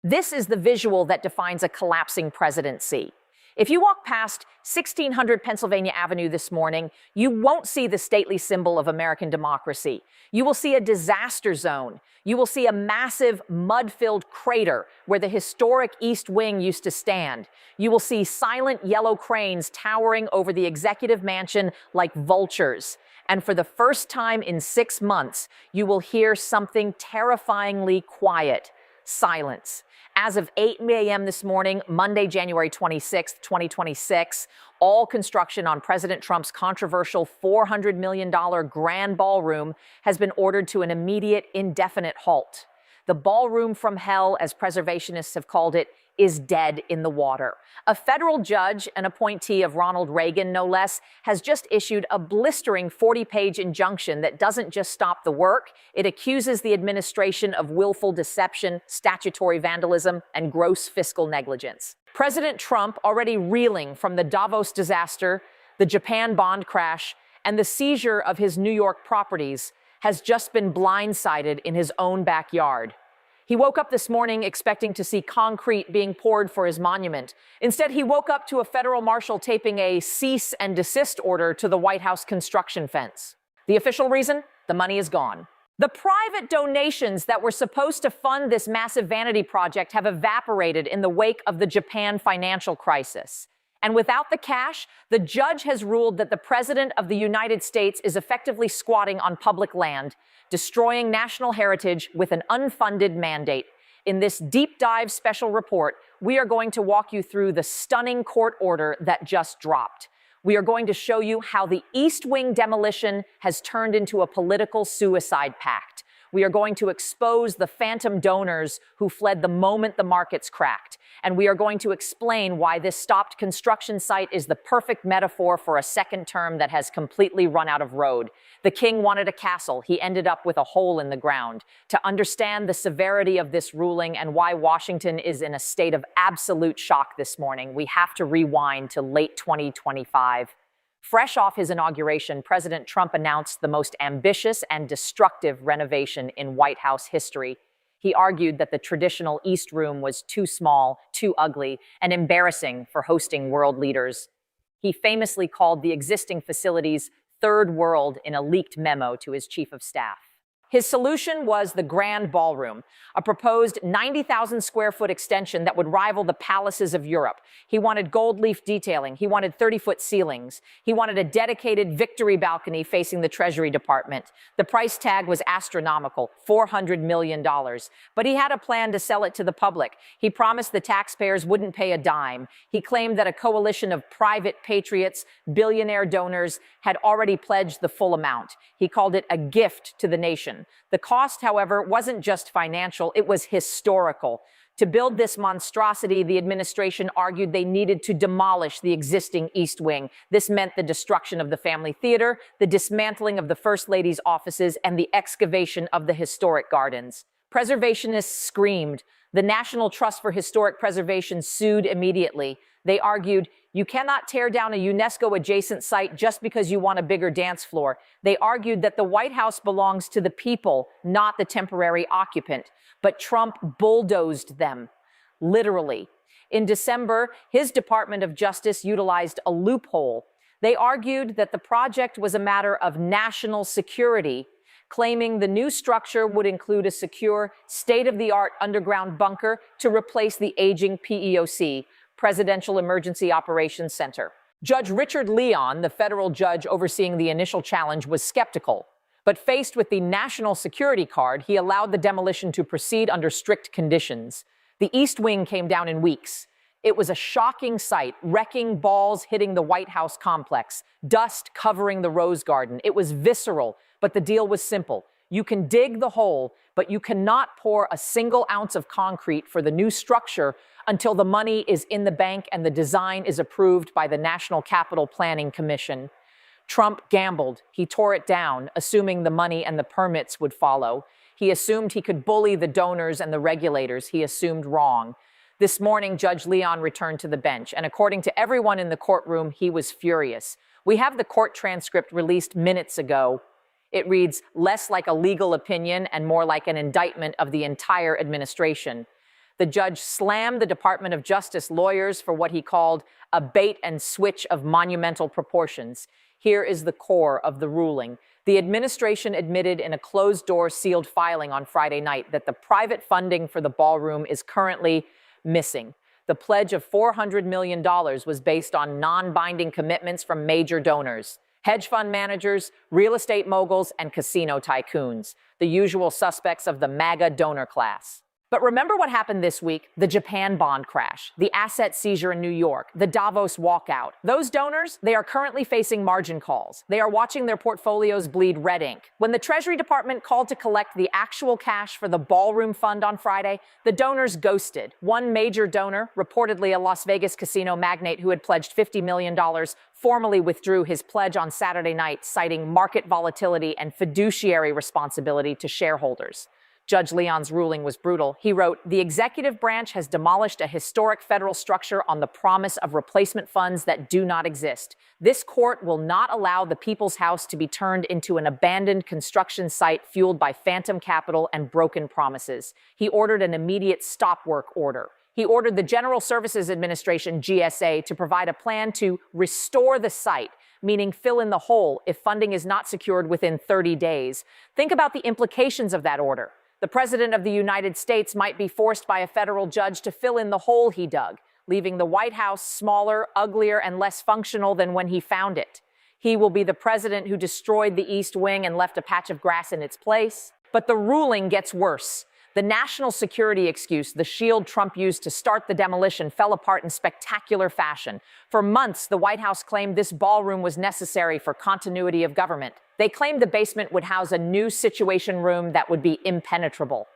This is the visual that defines a collapsing presidency. If you walk past 1600 Pennsylvania Avenue this morning, you won't see the stately symbol of American democracy. You will see a disaster zone. You will see a massive mud-filled crater where the historic East Wing used to stand. You will see silent yellow cranes towering over the executive mansion like vultures. And for the first time in 6 months, you will hear something terrifyingly quiet: silence. As of 8 a.m. this morning, Monday, January 26, 2026, all construction on President Trump's controversial $400 million grand ballroom has been ordered to an immediate, indefinite halt. The ballroom from hell, as preservationists have called it, is dead in the water. A federal judge, an appointee of Ronald Reagan, no less, has just issued a blistering 40-page injunction that doesn't just stop the work, it accuses the administration of willful deception, statutory vandalism, and gross fiscal negligence. President Trump, already reeling from the Davos disaster, the Japan bond crash, and the seizure of his New York properties, has just been blindsided in his own backyard. He woke up this morning expecting to see concrete being poured for his monument. Instead, he woke up to a federal marshal taping a cease and desist order to the White House construction fence. The official reason? The money is gone. The private donations that were supposed to fund this massive vanity project have evaporated in the wake of the Japan financial crisis. And without the cash, the judge has ruled that the President of the United States is effectively squatting on public land, destroying national heritage with an unfunded mandate. In this deep dive special report, we are going to walk you through the stunning court order that just dropped. We are going to show you how the East Wing demolition has turned into a political suicide pact. We are going to expose the phantom donors who fled the moment the markets cracked. And we are going to explain why this stopped construction site is the perfect metaphor for a second term that has completely run out of road. The king wanted a castle. He ended up with a hole in the ground. To understand the severity of this ruling and why Washington is in a state of absolute shock this morning, we have to rewind to late 2025. Fresh off his inauguration, President Trump announced the most ambitious and destructive renovation in White House history. He argued that the traditional East Room was too small, too ugly, and embarrassing for hosting world leaders. He famously called the existing facilities third world in a leaked memo to his chief of staff. His solution was the Grand Ballroom, a proposed 90,000 square foot extension that would rival the palaces of Europe. He wanted gold leaf detailing. He wanted 30-foot ceilings. He wanted a dedicated victory balcony facing the Treasury Department. The price tag was astronomical, $400 million. But he had a plan to sell it to the public. He promised the taxpayers wouldn't pay a dime. He claimed that a coalition of private patriots, billionaire donors, had already pledged the full amount. He called it a gift to the nation. The cost, however, wasn't just financial, it was historical. To build this monstrosity, the administration argued they needed to demolish the existing East Wing. This meant the destruction of the family theater, the dismantling of the First Lady's offices, and the excavation of the historic gardens. Preservationists screamed. The National Trust for Historic Preservation sued immediately. They argued, you cannot tear down a UNESCO-adjacent site just because you want a bigger dance floor. They argued that the White House belongs to the people, not the temporary occupant. But Trump bulldozed them, literally. In December, his Department of Justice utilized a loophole. They argued that the project was a matter of national security, claiming the new structure would include a secure, state-of-the-art underground bunker to replace the aging PEOC, Presidential Emergency Operations Center. Judge Richard Leon, the federal judge overseeing the initial challenge, was skeptical. But faced with the national security card, he allowed the demolition to proceed under strict conditions. The East Wing came down in weeks. It was a shocking sight, wrecking balls hitting the White House complex, dust covering the Rose Garden. It was visceral, but the deal was simple. You can dig the hole, but you cannot pour a single ounce of concrete for the new structure until the money is in the bank and the design is approved by the National Capital Planning Commission. Trump gambled. He tore it down, assuming the money and the permits would follow. He assumed he could bully the donors and the regulators. He assumed wrong. This morning, Judge Leon returned to the bench, and according to everyone in the courtroom, he was furious. We have the court transcript released minutes ago. It reads less like a legal opinion and more like an indictment of the entire administration. The judge slammed the Department of Justice lawyers for what he called a bait and switch of monumental proportions. Here is the core of the ruling. The administration admitted in a closed-door sealed filing on Friday night that the private funding for the ballroom is currently missing. The pledge of $400 million was based on non-binding commitments from major donors: hedge fund managers, real estate moguls, and casino tycoons, the usual suspects of the MAGA donor class. But remember what happened this week? The Japan bond crash, the asset seizure in New York, the Davos walkout. Those donors, they are currently facing margin calls. They are watching their portfolios bleed red ink. When the Treasury Department called to collect the actual cash for the ballroom fund on Friday, the donors ghosted. One major donor, reportedly a Las Vegas casino magnate who had pledged $50 million, formally withdrew his pledge on Saturday night, citing market volatility and fiduciary responsibility to shareholders. Judge Leon's ruling was brutal. He wrote, "The executive branch has demolished a historic federal structure on the promise of replacement funds that do not exist. This court will not allow the People's House to be turned into an abandoned construction site fueled by phantom capital and broken promises." He ordered an immediate stop work order. He ordered the General Services Administration, GSA, to provide a plan to restore the site, meaning fill in the hole if funding is not secured within 30 days. Think about the implications of that order. The President of the United States might be forced by a federal judge to fill in the hole he dug, leaving the White House smaller, uglier, and less functional than when he found it. He will be the president who destroyed the East Wing and left a patch of grass in its place. But the ruling gets worse. The national security excuse, the shield Trump used to start the demolition, fell apart in spectacular fashion. For months, the White House claimed this ballroom was necessary for continuity of government. They claimed the basement would house a new situation room that would be impenetrable.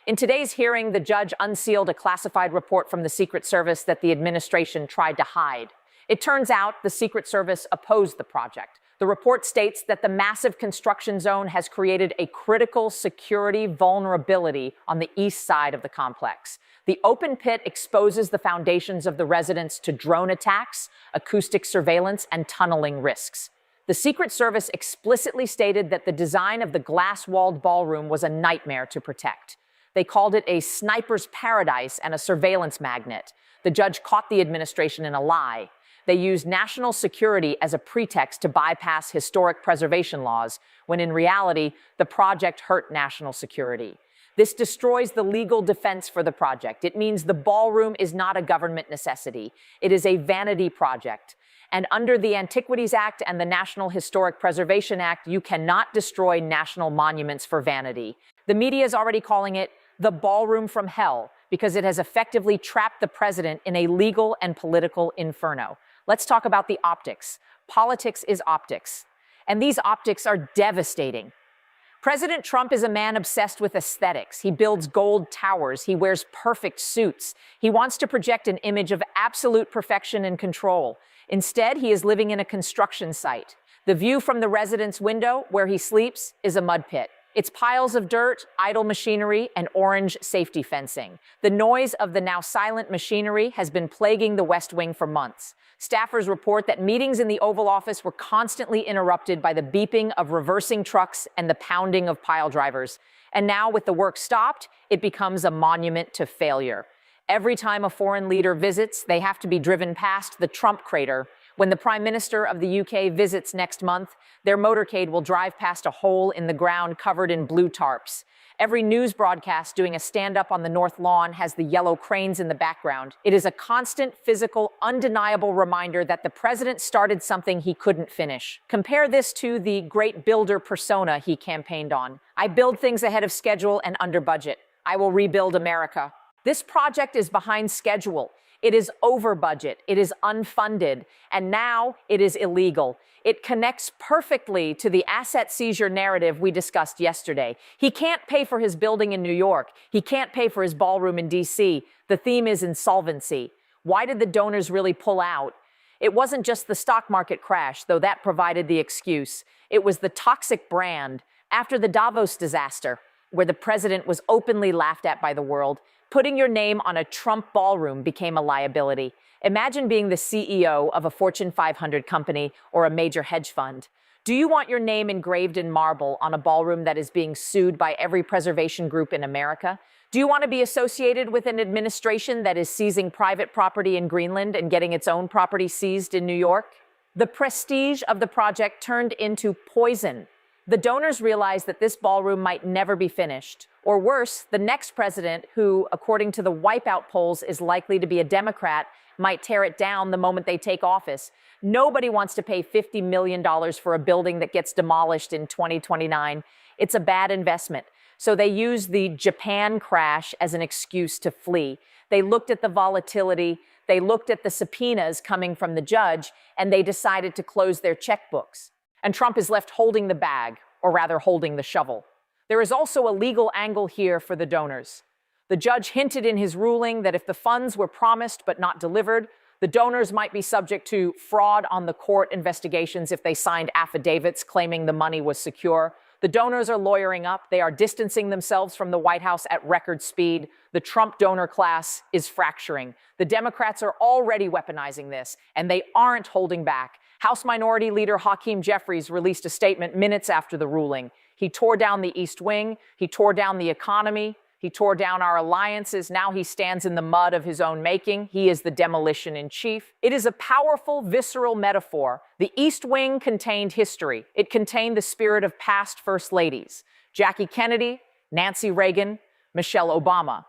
In today's hearing, the judge unsealed a classified report from the Secret Service that the administration tried to hide. It turns out the Secret Service opposed the project. The report states that the massive construction zone has created a critical security vulnerability on the east side of the complex. The open pit exposes the foundations of the residence to drone attacks, acoustic surveillance, and tunneling risks. The Secret Service explicitly stated that the design of the glass-walled ballroom was a nightmare to protect. They called it a sniper's paradise and a surveillance magnet. The judge caught the administration in a lie. They used national security as a pretext to bypass historic preservation laws, when in reality, the project hurt national security. This destroys the legal defense for the project. It means the ballroom is not a government necessity. It is a vanity project. And under the Antiquities Act and the National Historic Preservation Act, you cannot destroy national monuments for vanity. The media is already calling it the ballroom from hell because it has effectively trapped the president in a legal and political inferno. Let's talk about the optics. Politics is optics. And these optics are devastating. President Trump is a man obsessed with aesthetics. He builds gold towers. He wears perfect suits. He wants to project an image of absolute perfection and control. Instead, he is living in a construction site. The view from the residence window, where he sleeps, is a mud pit. It's piles of dirt, idle machinery, and orange safety fencing. The noise of the now silent machinery has been plaguing the West Wing for months. Staffers report that meetings in the Oval Office were constantly interrupted by the beeping of reversing trucks and the pounding of pile drivers. And now, with the work stopped, it becomes a monument to failure. Every time a foreign leader visits, they have to be driven past the Trump crater. When the Prime Minister of the UK visits next month, their motorcade will drive past a hole in the ground covered in blue tarps. Every news broadcast doing a stand-up on the North Lawn has the yellow cranes in the background. It is a constant, physical, undeniable reminder that the president started something he couldn't finish. Compare this to the great builder persona he campaigned on. I build things ahead of schedule and under budget. I will rebuild America. This project is behind schedule. It is over budget. It is unfunded. And now it is illegal. It connects perfectly to the asset seizure narrative we discussed yesterday. He can't pay for his building in New York. He can't pay for his ballroom in D.C. The theme is insolvency. Why did the donors really pull out? It wasn't just the stock market crash, though that provided the excuse. It was the toxic brand. After the Davos disaster, where the president was openly laughed at by the world, putting your name on a Trump ballroom became a liability. Imagine being the CEO of a Fortune 500 company or a major hedge fund. Do you want your name engraved in marble on a ballroom that is being sued by every preservation group in America? Do you want to be associated with an administration that is seizing private property in Greenland and getting its own property seized in New York? The prestige of the project turned into poison. The donors realized that this ballroom might never be finished. Or worse, the next president, who, according to the wipeout polls, is likely to be a Democrat, might tear it down the moment they take office. Nobody wants to pay $50 million for a building that gets demolished in 2029. It's a bad investment. So they used the Japan crash as an excuse to flee. They looked at the volatility, they looked at the subpoenas coming from the judge, and they decided to close their checkbooks. And Trump is left holding the bag, or rather holding the shovel. There is also a legal angle here for the donors. The judge hinted in his ruling that if the funds were promised but not delivered, the donors might be subject to fraud on the court investigations if they signed affidavits claiming the money was secure. The donors are lawyering up. They are distancing themselves from the White House at record speed. The Trump donor class is fracturing. The Democrats are already weaponizing this, and they aren't holding back. House Minority Leader Hakeem Jeffries released a statement minutes after the ruling. He tore down the East Wing. He tore down the economy. He tore down our alliances. Now he stands in the mud of his own making. He is the demolition in chief. It is a powerful, visceral metaphor. The East Wing contained history. It contained the spirit of past first ladies: Jackie Kennedy, Nancy Reagan, Michelle Obama.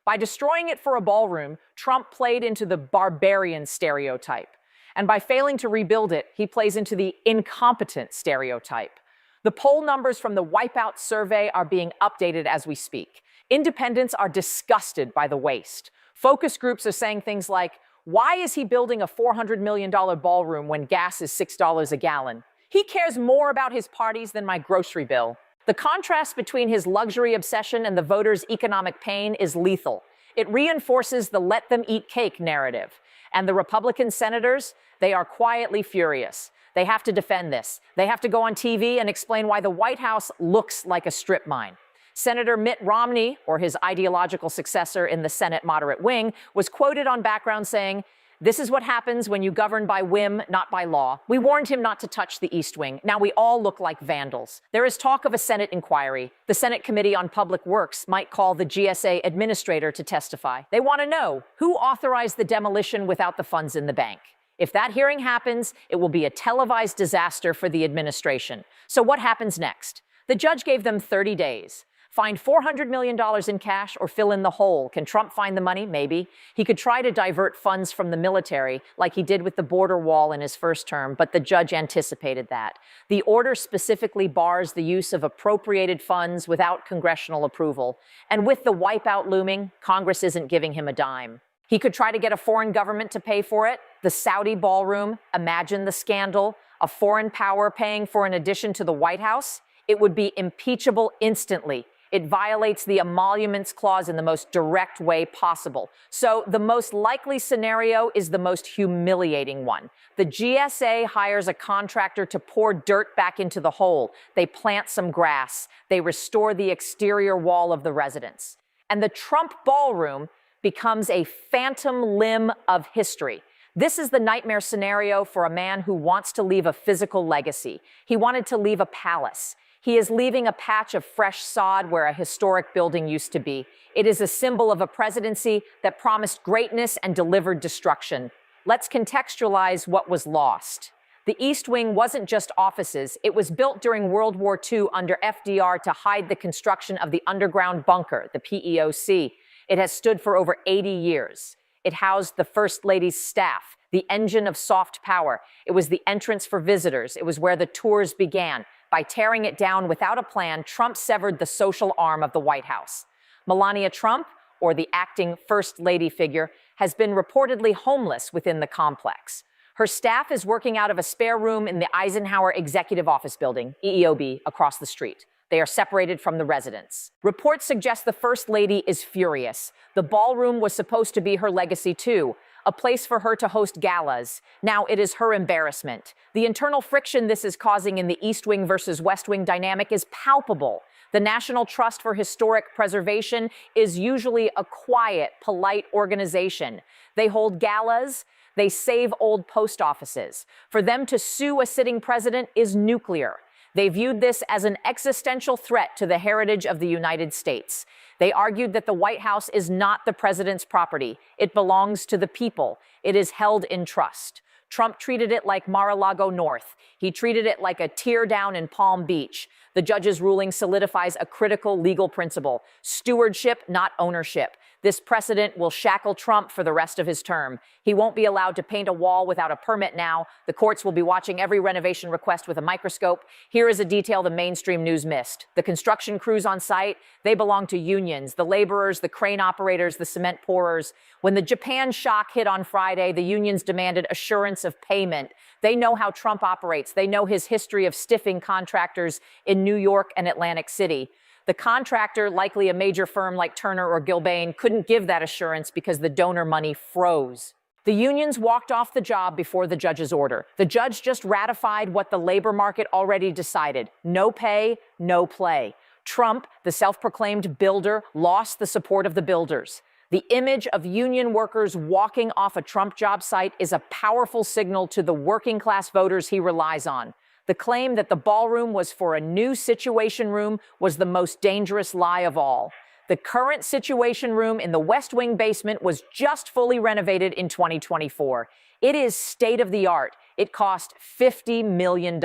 By destroying it for a ballroom, Trump played into the barbarian stereotype. And by failing to rebuild it, he plays into the incompetent stereotype. The poll numbers from the Wipeout survey are being updated as we speak. Independents are disgusted by the waste. Focus groups are saying things like, why is he building a $400 million ballroom when gas is $6 a gallon? He cares more about his parties than my grocery bill. The contrast between his luxury obsession and the voters' economic pain is lethal. It reinforces the let them eat cake narrative. And the Republican senators, they are quietly furious. They have to defend this. They have to go on TV and explain why the White House looks like a strip mine. Senator Mitt Romney, or his ideological successor in the Senate moderate wing, was quoted on background saying, "This is what happens when you govern by whim, not by law. We warned him not to touch the East Wing. Now we all look like vandals." There is talk of a Senate inquiry. The Senate Committee on Public Works might call the GSA administrator to testify. They want to know who authorized the demolition without the funds in the bank. If that hearing happens, it will be a televised disaster for the administration. So what happens next? The judge gave them 30 days. Find $400 million in cash or fill in the hole. Can Trump find the money? Maybe. He could try to divert funds from the military, like he did with the border wall in his first term, but the judge anticipated that. The order specifically bars the use of appropriated funds without congressional approval. And with the wipeout looming, Congress isn't giving him a dime. He could try to get a foreign government to pay for it. The Saudi ballroom, imagine the scandal, a foreign power paying for an addition to the White House. It would be impeachable instantly. It violates the emoluments clause in the most direct way possible. So the most likely scenario is the most humiliating one. The GSA hires a contractor to pour dirt back into the hole. They plant some grass. They restore the exterior wall of the residence. And the Trump ballroom becomes a phantom limb of history. This is the nightmare scenario for a man who wants to leave a physical legacy. He wanted to leave a palace. He is leaving a patch of fresh sod where a historic building used to be. It is a symbol of a presidency that promised greatness and delivered destruction. Let's contextualize what was lost. The East Wing wasn't just offices. It was built during World War II under FDR to hide the construction of the underground bunker, the PEOC. It has stood for over 80 years. It housed the First Lady's staff, the engine of soft power. It was the entrance for visitors. It was where the tours began. By tearing it down without a plan, Trump severed the social arm of the White House. Melania Trump, or the acting First Lady figure, has been reportedly homeless within the complex. Her staff is working out of a spare room in the Eisenhower Executive Office Building, EEOB, across the street. They are separated from the residents. Reports suggest the First Lady is furious. The ballroom was supposed to be her legacy too, a place for her to host galas. Now it is her embarrassment. The internal friction this is causing in the East Wing versus West Wing dynamic is palpable. The National Trust for Historic Preservation is usually a quiet, polite organization. They hold galas. They save old post offices. For them to sue a sitting president is nuclear. They viewed this as an existential threat to the heritage of the United States. They argued that the White House is not the president's property. It belongs to the people. It is held in trust. Trump treated it like Mar-a-Lago North. He treated it like a tear down in Palm Beach. The judge's ruling solidifies a critical legal principle: stewardship, not ownership. This precedent will shackle Trump for the rest of his term. He won't be allowed to paint a wall without a permit now. The courts will be watching every renovation request with a microscope. Here is a detail the mainstream news missed. The construction crews on site, they belong to unions, the laborers, the crane operators, the cement pourers. When the Japan shock hit on Friday, the unions demanded assurance of payment. They know how Trump operates. They know his history of stiffing contractors in New York and Atlantic City. The contractor, likely a major firm like Turner or Gilbane, couldn't give that assurance because the donor money froze. The unions walked off the job before the judge's order. The judge just ratified what the labor market already decided: no pay, no play. Trump, the self-proclaimed builder, lost the support of the builders. The image of union workers walking off a Trump job site is a powerful signal to the working class voters he relies on. The claim that the ballroom was for a new Situation Room was the most dangerous lie of all. The current Situation Room in the West Wing basement was just fully renovated in 2024. It is state-of-the-art. It cost $50 million.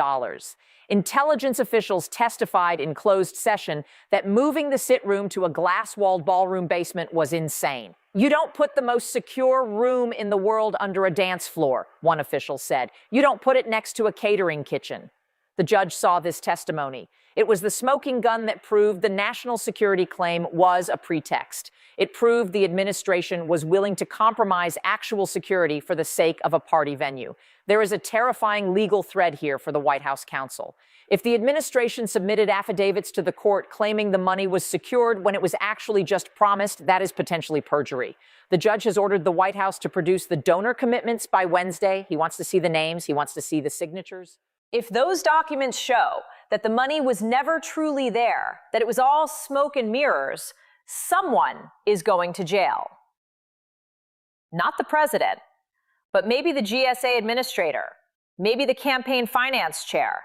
Intelligence officials testified in closed session that moving the sit room to a glass-walled ballroom basement was insane. You don't put the most secure room in the world under a dance floor, one official said. You don't put it next to a catering kitchen. The judge saw this testimony. It was the smoking gun that proved the national security claim was a pretext. It proved the administration was willing to compromise actual security for the sake of a party venue. There is a terrifying legal thread here for the White House counsel. If the administration submitted affidavits to the court claiming the money was secured when it was actually just promised, that is potentially perjury. The judge has ordered the White House to produce the donor commitments by Wednesday. He wants to see the names. He wants to see the signatures. If those documents show that the money was never truly there, that it was all smoke and mirrors, someone is going to jail. Not the president, but maybe the GSA administrator, maybe the campaign finance chair.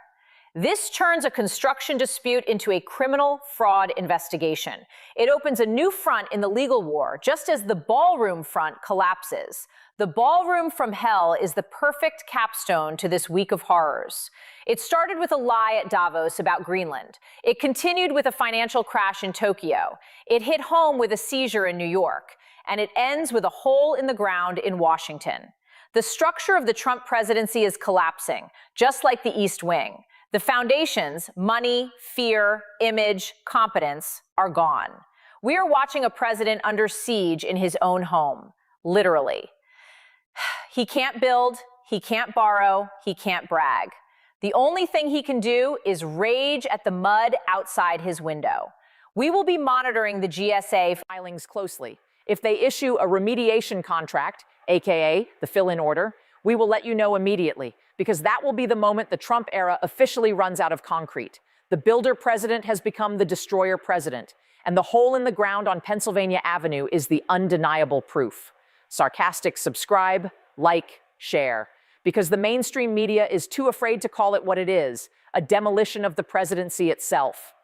This turns a construction dispute into a criminal fraud investigation. It opens a new front in the legal war, just as the ballroom front collapses. The ballroom from hell is the perfect capstone to this week of horrors. It started with a lie at Davos about Greenland. It continued with a financial crash in Tokyo. It hit home with a seizure in New York. And it ends with a hole in the ground in Washington. The structure of the Trump presidency is collapsing, just like the East Wing. The foundations, money, fear, image, competence, are gone. We are watching a president under siege in his own home, literally. He can't build, he can't borrow, he can't brag. The only thing he can do is rage at the mud outside his window. We will be monitoring the GSA filings closely. If they issue a remediation contract, aka the fill-in order, we will let you know immediately, because that will be the moment the Trump era officially runs out of concrete. The builder president has become the destroyer president, and the hole in the ground on Pennsylvania Avenue is the undeniable proof. Sarcastic subscribe, like, share, because the mainstream media is too afraid to call it what it is, a demolition of the presidency itself.